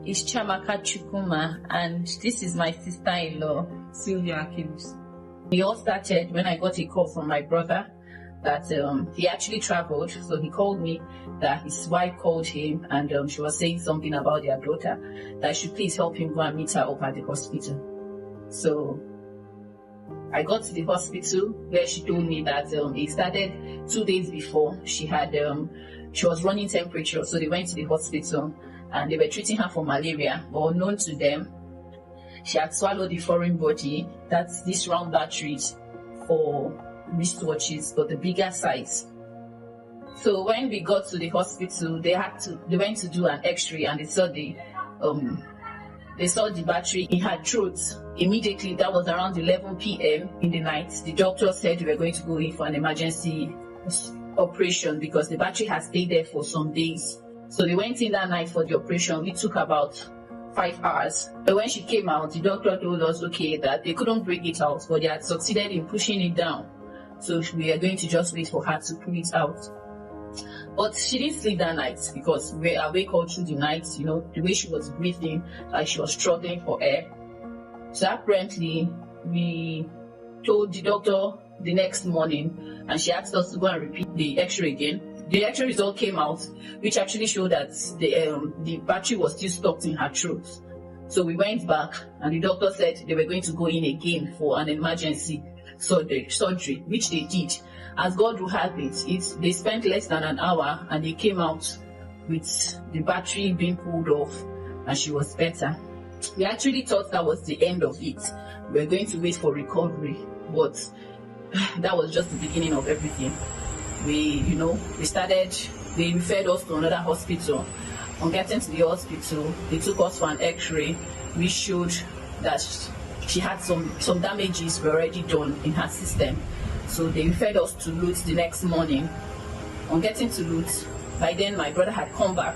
is Chamaka Chukuma, and this is my sister-in-law, Sylvia Akins. We all started when I got a call from my brother that he actually traveled, so he called me that his wife called him and she was saying something about their daughter, that I should please help him go and meet her up at the hospital. So I got to the hospital where she told me that it started 2 days before. She was running temperature, so they went to the hospital and they were treating her for malaria, but unknown to them, she had swallowed the foreign body. That's this round batteries for wristwatches, but the bigger size. So when we got to the hospital, they went to do an X-ray and they saw the battery in her throat. Immediately, that was around 11 p.m. in the night. The doctor said we were going to go in for an emergency operation because the battery had stayed there for some days. So they went in that night for the operation. It took about 5 hours. But when she came out, the doctor told us, okay, that they couldn't bring it out, but they had succeeded in pushing it down. So we are going to just wait for her to pull it out. But she didn't sleep that night because we were awake all through the night, the way she was breathing, like she was struggling for air. So apparently, we told the doctor the next morning, and she asked us to go and repeat the X-ray again. The X-ray result came out, which actually showed that the battery was still stuck in her throat. So we went back, and the doctor said they were going to go in again for an emergency surgery, which they did. As God will have it, they spent less than an hour, and they came out with the battery being pulled off, and she was better. We actually thought that was the end of it. We were going to wait for recovery, but that was just the beginning of everything. They referred us to another hospital. On getting to the hospital, they took us for an X-ray, which showed that she had some damages were already done in her system. So they referred us to Lutz the next morning. On getting to Lutz, by then my brother had come back.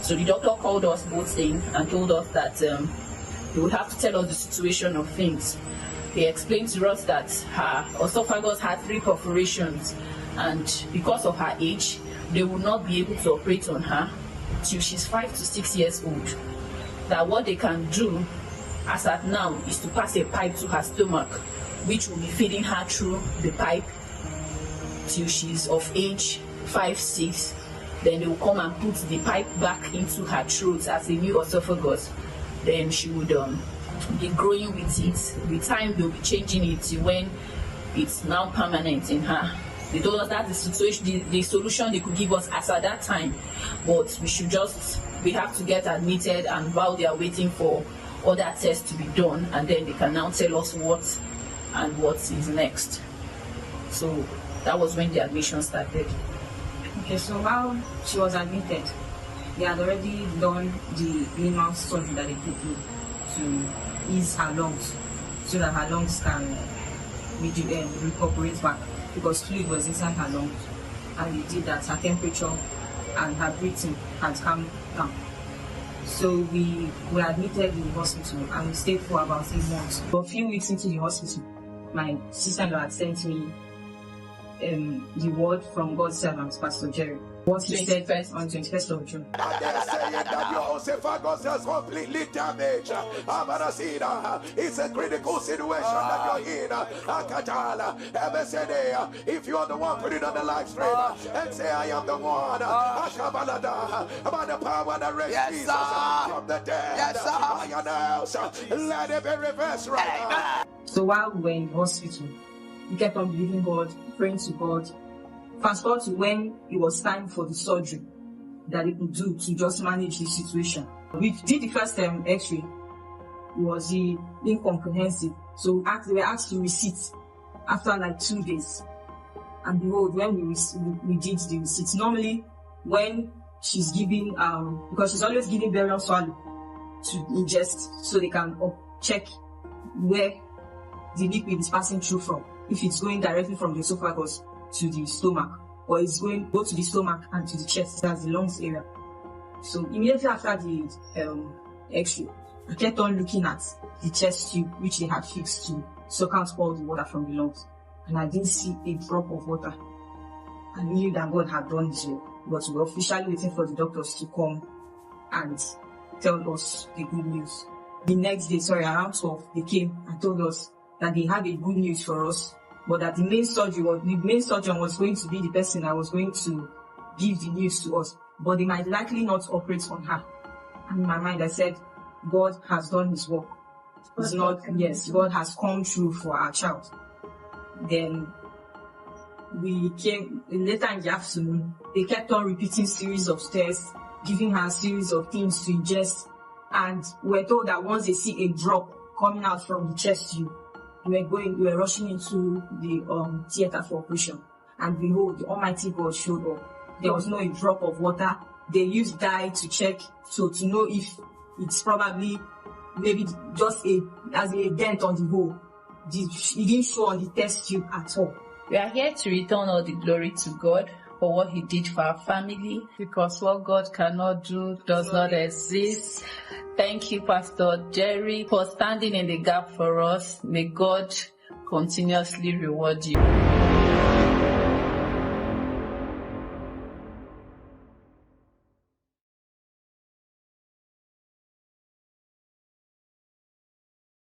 So the doctor called us both in and told us that he would have to tell us the situation of things. He explained to us that her oesophagus had 3 perforations, and because of her age, they would not be able to operate on her till she's 5 to 6 years old. That what they can do as at now is to pass a pipe to her stomach, which will be feeding her through the pipe till she's of age 5, 6. Then they will come and put the pipe back into her throat as a new oesophagus. Then she would be growing with it. With time, they'll be changing it to when it's now permanent in her. They told us that's the situation, the solution they could give us as at that time. But we have to get admitted, and while they are waiting for other tests to be done, and then they can now tell us what is next. So that was when the admission started. Okay, so while she was admitted, they had already done the minimal surgery that they could do to ease her lungs, so that her lungs can recuperate back, because fluid was inside her lungs, and they did that. Her temperature and her breathing had calmed down. So we were admitted in the hospital, and we stayed for about 8 months. For a few weeks into the hospital, my sister-in-law had sent me the word from God's servant, Pastor Jerry. What he said on 21st of June. And they're saying that your Oesophagus is completely damaged. It's a critical situation that you're in. If you are the one, put it on the live stream and say, I am the one. About the power that raised Jesus from the dead. Yes, sir. I announce, let it be reversed right now. So while we were in the hospital, we kept on believing God, praying to God. Fast forward to when it was time for the surgery that they could do to just manage the situation. We did the first X-ray. It was incomprehensive. So they were asked to receipt after like 2 days. And behold, when we did the receipt, normally when she's giving, because she's always giving barium swallow to ingest, so they can check where the liquid is passing through from. If it's going directly from the esophagus to the stomach, or it's going both to the stomach and to the chest, that's the lungs area. So immediately after the X-ray, I kept on looking at the chest tube which they had fixed to suck out all the water from the lungs, and I didn't see a drop of water. I knew that God had done this, but we were officially waiting for the doctors to come and tell us the good news. The next day, around 12, they came and told us that they have a good news for us, but that the main surgeon was going to be the person that was going to give the news to us, but they might likely not operate on her. And in my mind, I said, God has done his work. God has come through for our child. Then we came later in the afternoon. They kept on repeating series of tests, giving her a series of things to ingest, and we're told that once they see a drop coming out from the chest tube, we were rushing into the theater for operation. And behold, the Almighty God showed up. There was no drop of water. They used dye to check, so to know if it's probably maybe just a dent on the hole. It didn't show on the test tube at all. We are here to return all the glory to God for what he did for our family, because what God cannot do does not exist. Thank you, Pastor Jerry, for standing in the gap for us. May God continuously reward you.